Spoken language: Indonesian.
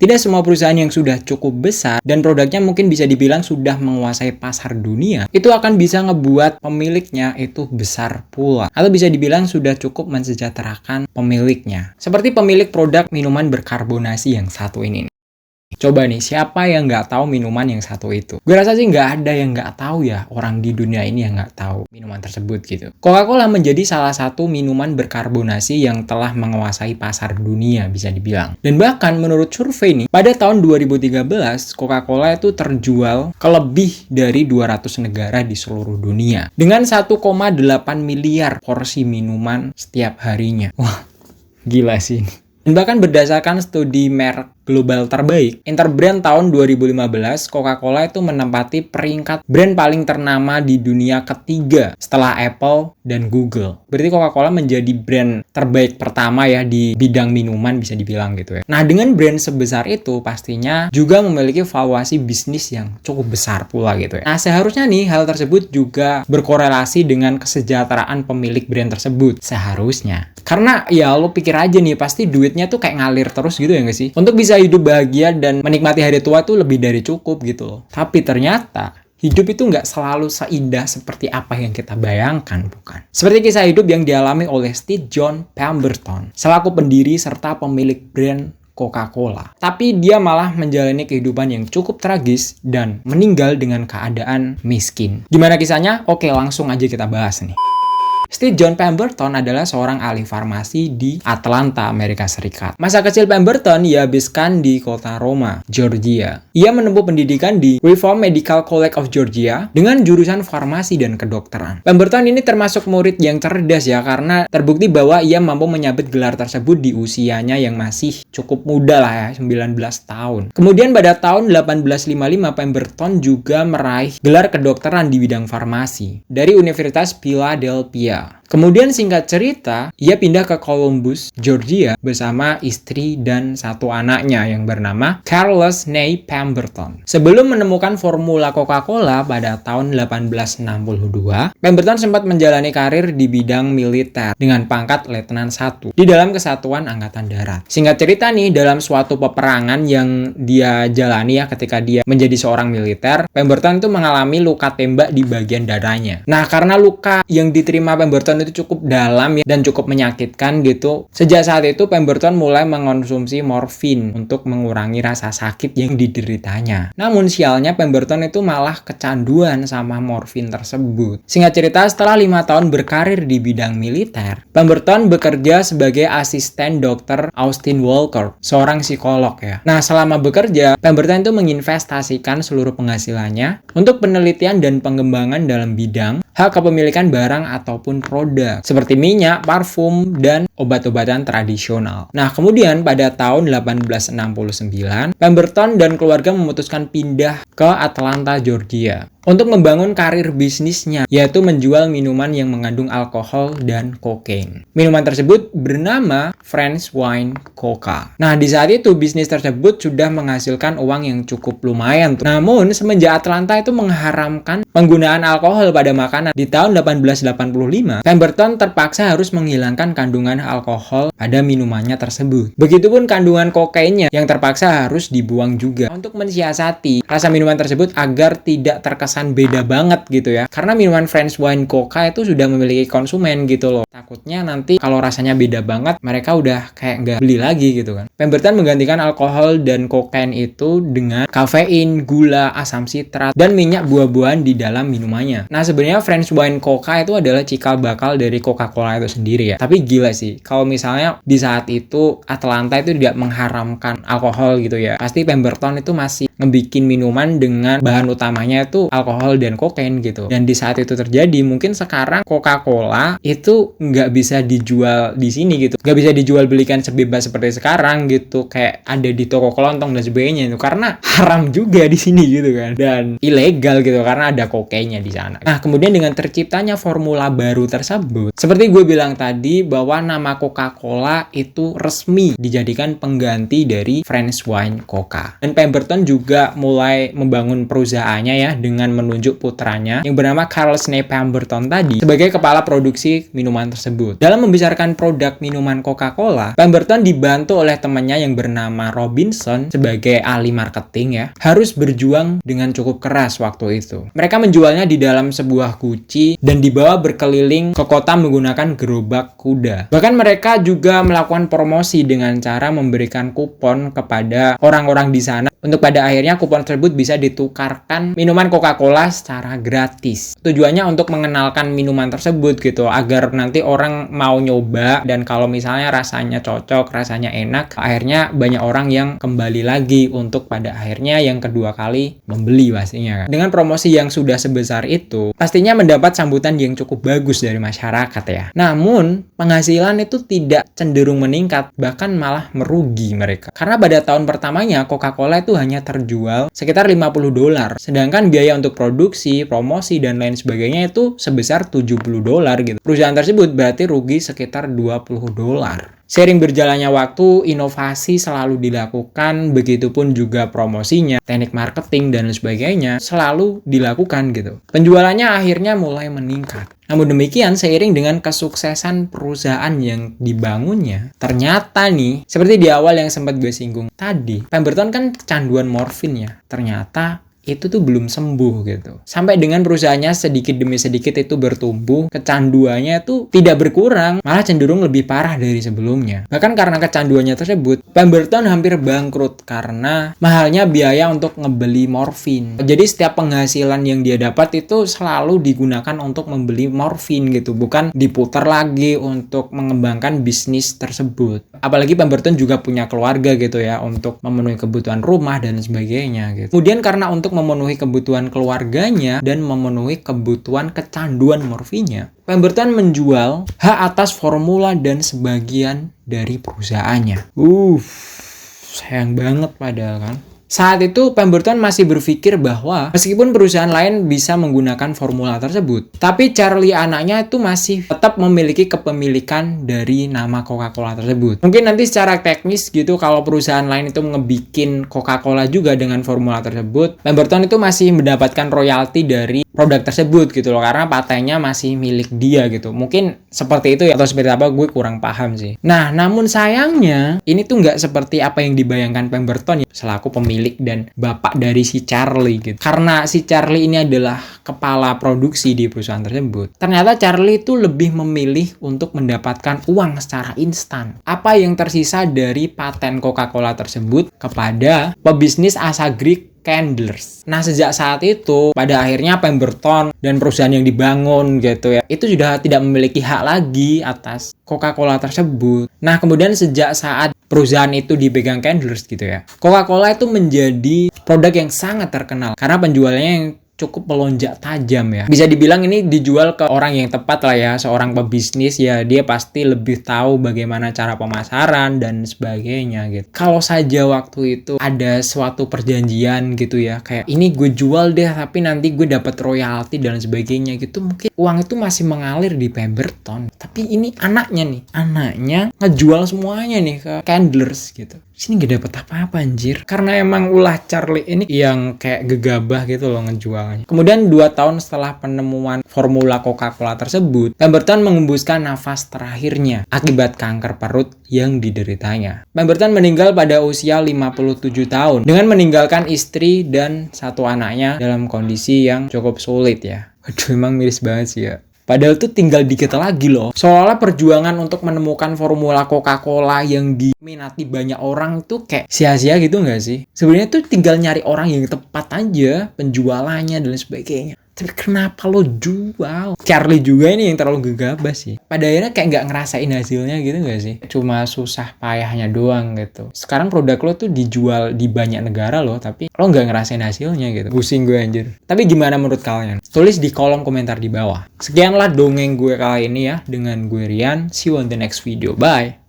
Tidak semua perusahaan yang sudah cukup besar dan produknya mungkin bisa dibilang sudah menguasai pasar dunia, itu akan bisa ngebuat pemiliknya itu besar pula. Atau bisa dibilang sudah cukup mensejahterakan pemiliknya. Seperti pemilik produk minuman berkarbonasi yang satu ini. Coba nih, siapa yang nggak tahu minuman yang satu itu? Gue rasa sih nggak ada yang nggak tahu ya, orang di dunia ini yang nggak tahu minuman tersebut gitu. Coca-Cola menjadi salah satu minuman berkarbonasi yang telah menguasai pasar dunia bisa dibilang. Dan bahkan menurut survei nih, pada tahun 2013, Coca-Cola itu terjual ke lebih dari 200 negara di seluruh dunia. Dengan 1,8 miliar porsi minuman setiap harinya. Wah, gila sih ini. Dan bahkan berdasarkan studi merek global terbaik, Interbrand tahun 2015, Coca-Cola itu menempati peringkat brand paling ternama di dunia ketiga setelah Apple dan Google. Berarti Coca-Cola menjadi brand terbaik pertama ya di bidang minuman bisa dibilang gitu ya. Nah, dengan brand sebesar itu pastinya juga memiliki valuasi bisnis yang cukup besar pula gitu ya. Nah, seharusnya nih hal tersebut juga berkorelasi dengan kesejahteraan pemilik brand tersebut. Seharusnya. Karena ya lo pikir aja nih, pasti duitnya tuh kayak ngalir terus gitu ya nggak sih? Untuk bisa hidup bahagia dan menikmati hari tua tuh lebih dari cukup gitu loh. Tapi ternyata hidup itu nggak selalu seindah seperti apa yang kita bayangkan, bukan? Seperti kisah hidup yang dialami oleh Steve John Pemberton, selaku pendiri serta pemilik brand Coca-Cola. Tapi dia malah menjalani kehidupan yang cukup tragis dan meninggal dengan keadaan miskin. Gimana kisahnya? Oke, langsung aja kita bahas nih. Steve John Pemberton adalah seorang ahli farmasi di Atlanta, Amerika Serikat. Masa kecil Pemberton ia habiskan di kota Roma, Georgia. Ia menempuh pendidikan di Reform Medical College of Georgia dengan jurusan farmasi dan kedokteran. Pemberton ini termasuk murid yang cerdas ya, karena terbukti bahwa ia mampu menyabet gelar tersebut di usianya yang masih cukup muda lah ya, 19 tahun. Kemudian pada tahun 1855 Pemberton juga meraih gelar kedokteran di bidang farmasi dari Universitas Philadelphia. Kemudian singkat cerita, ia pindah ke Columbus, Georgia bersama istri dan satu anaknya yang bernama Carlos Ney Pemberton. Sebelum menemukan formula Coca-Cola pada tahun 1862, Pemberton sempat menjalani karir di bidang militer dengan pangkat Letnan 1 di dalam Kesatuan Angkatan Darat. Singkat cerita nih, dalam suatu peperangan yang dia jalani ya ketika dia menjadi seorang militer, Pemberton itu mengalami luka tembak di bagian dadanya. Nah, karena luka yang diterima Pemberton itu cukup dalam ya, dan cukup menyakitkan gitu. Sejak saat itu Pemberton mulai mengonsumsi morfin untuk mengurangi rasa sakit yang dideritanya. Namun sialnya Pemberton itu malah kecanduan sama morfin tersebut. Singkat cerita, setelah 5 tahun berkarir di bidang militer, Pemberton bekerja sebagai asisten dokter Austin Walker, seorang psikolog ya. Nah, selama bekerja, Pemberton itu menginvestasikan seluruh penghasilannya untuk penelitian dan pengembangan dalam bidang hak kepemilikan barang ataupun produk seperti minyak, parfum, dan obat-obatan tradisional. Nah, kemudian pada tahun 1869, Pemberton dan keluarga memutuskan pindah ke Atlanta, Georgia untuk membangun karir bisnisnya, yaitu menjual minuman yang mengandung alkohol dan kokain. Minuman tersebut bernama French Wine Coca. Nah, di saat itu bisnis tersebut sudah menghasilkan uang yang cukup lumayan tuh. Namun, semenjak Atlanta itu mengharamkan penggunaan alkohol pada makanan di tahun 1885, Pemberton terpaksa harus menghilangkan kandungan alkohol pada minumannya tersebut. Begitupun kandungan kokainnya yang terpaksa harus dibuang juga untuk mensiasati rasa minuman tersebut agar tidak terkesan beda banget gitu ya. Karena minuman French Wine Coca itu sudah memiliki konsumen gitu loh. Takutnya nanti kalau rasanya beda banget, mereka udah kayak nggak beli lagi gitu kan. Pemberton menggantikan alkohol dan kokain itu dengan kafein, gula, asam sitrat, dan minyak buah-buahan di dalam minumannya. Nah, sebenarnya French Wine Coca itu adalah cikal bakal dari Coca-Cola itu sendiri ya. Tapi gila sih, kalau misalnya di saat itu Atlanta itu tidak mengharamkan alkohol gitu ya, pasti Pemberton itu masih ngebikin minuman dengan bahan utamanya itu alkohol dan kokain gitu. Dan di saat itu terjadi, mungkin sekarang Coca-Cola itu nggak bisa dijual di sini gitu, nggak bisa dijual belikan sebebas seperti sekarang gitu, kayak ada di toko kelontong dan sebagainya itu, karena haram juga di sini gitu kan, dan ilegal gitu karena ada kokainnya di sana. Nah, kemudian dengan terciptanya formula baru tersebut, seperti gue bilang tadi bahwa nama Coca-Cola itu resmi dijadikan pengganti dari French Wine Coca. Dan Pemberton juga mulai membangun perusahaannya ya dengan menunjuk putranya yang bernama Carl Snape Pemberton tadi sebagai kepala produksi minuman tersebut. Dalam membesarkan produk minuman Coca-Cola, Pemberton dibantu oleh temannya yang bernama Robinson sebagai ahli marketing ya, harus berjuang dengan cukup keras waktu itu. Mereka menjualnya di dalam sebuah guci dan dibawa berkeliling ke kota menggunakan gerobak kuda. Bahkan mereka juga melakukan promosi dengan cara memberikan kupon kepada orang-orang di sana untuk pada akhirnya kupon tersebut bisa ditukarkan minuman Coca-Cola secara gratis. Tujuannya untuk mengenalkan minuman tersebut gitu, agar nanti orang mau nyoba dan kalau misalnya rasanya cocok, rasanya enak, akhirnya banyak orang yang kembali lagi untuk pada akhirnya yang kedua kali membeli pastinya. Dengan promosi yang sudah sebesar itu, pastinya mendapat sambutan yang cukup bagus dari masyarakat ya. Namun, penghasilan itu tidak cenderung meningkat, bahkan malah merugi mereka. Karena pada tahun pertamanya Coca-Cola itu hanya terjual sekitar $50, sedangkan biaya untuk produksi, promosi, dan lain sebagainya itu sebesar $70 gitu. Perusahaan tersebut berarti rugi sekitar $20. Seiring berjalannya waktu, inovasi selalu dilakukan, begitupun juga promosinya, teknik marketing, dan sebagainya selalu dilakukan gitu. Penjualannya akhirnya mulai meningkat. Namun demikian, seiring dengan kesuksesan perusahaan yang dibangunnya, ternyata nih, seperti di awal yang sempat gue singgung tadi, Pemberton kan kecanduan morfin ya. Ternyata itu tuh belum sembuh gitu. Sampai dengan perusahaannya sedikit demi sedikit itu bertumbuh, kecanduannya itu tidak berkurang, malah cenderung lebih parah dari sebelumnya. Bahkan karena kecanduannya tersebut, Pemberton hampir bangkrut karena mahalnya biaya untuk ngebeli morfin. Jadi setiap penghasilan yang dia dapat itu selalu digunakan untuk membeli morfin gitu, bukan diputar lagi untuk mengembangkan bisnis tersebut. Apalagi Pemberton juga punya keluarga gitu ya, untuk memenuhi kebutuhan rumah dan sebagainya gitu. Kemudian karena untuk memenuhi kebutuhan keluarganya dan memenuhi kebutuhan kecanduan morfinnya, Pemberton menjual hak atas formula dan sebagian dari perusahaannya. Sayang banget padahal kan. Saat itu Pemberton masih berpikir bahwa meskipun perusahaan lain bisa menggunakan formula tersebut, tapi Charlie anaknya itu masih tetap memiliki kepemilikan dari nama Coca-Cola tersebut. Mungkin nanti secara teknis gitu, kalau perusahaan lain itu ngebikin Coca-Cola juga dengan formula tersebut, Pemberton itu masih mendapatkan royalti dari produk tersebut gitu loh, karena patentnya masih milik dia gitu. Mungkin seperti itu ya, atau seperti apa gue kurang paham sih. Nah, namun sayangnya ini tuh nggak seperti apa yang dibayangkan Pemberton ya, selaku pemilik dan bapak dari si Charlie gitu. Karena si Charlie ini adalah kepala produksi di perusahaan tersebut, ternyata Charlie itu lebih memilih untuk mendapatkan uang secara instan. Apa yang tersisa dari paten Coca-Cola tersebut kepada pebisnis Asagri Candlers. Nah, sejak saat itu, pada akhirnya Pemberton dan perusahaan yang dibangun gitu ya, itu sudah tidak memiliki hak lagi atas Coca-Cola tersebut. Nah, kemudian sejak saat perusahaan itu dipegang Candlers gitu ya, Coca-Cola itu menjadi produk yang sangat terkenal karena penjualannya yang cukup melonjak tajam ya. Bisa dibilang ini dijual ke orang yang tepat lah ya, seorang pebisnis ya, dia pasti lebih tahu bagaimana cara pemasaran dan sebagainya gitu. Kalau saja waktu itu ada suatu perjanjian gitu ya, kayak ini gue jual deh tapi nanti gue dapat royalti dan sebagainya gitu, mungkin uang itu masih mengalir di Pemberton. Tapi ini anaknya ngejual semuanya nih ke Candlers gitu. Sini gak dapet apa-apa anjir. Karena emang ulah Charlie ini yang kayak gegabah gitu loh ngejualnya. Kemudian 2 tahun setelah penemuan formula Coca-Cola tersebut, Pemberton mengembuskan nafas terakhirnya akibat kanker perut yang dideritanya. Pemberton meninggal pada usia 57 tahun dengan meninggalkan istri dan 1 anaknya dalam kondisi yang cukup sulit ya. Waduh, emang miris banget sih ya. Padahal tuh tinggal dikit lagi loh. Seolah perjuangan untuk menemukan formula Coca-Cola yang diminati banyak orang itu kayak sia-sia gitu nggak sih? Sebenarnya tuh tinggal nyari orang yang tepat aja penjualannya dan sebagainya. Tapi kenapa lo jual? Charlie juga ini yang terlalu gegabah sih. Pada akhirnya kayak nggak ngerasain hasilnya gitu nggak sih? Cuma susah payahnya doang gitu. Sekarang produk lo tuh dijual di banyak negara loh, tapi lo nggak ngerasain hasilnya gitu. Pusing gue anjir. Tapi gimana menurut kalian? Tulis di kolom komentar di bawah. Sekianlah dongeng gue kali ini ya, dengan gue Rian. See you on the next video. Bye!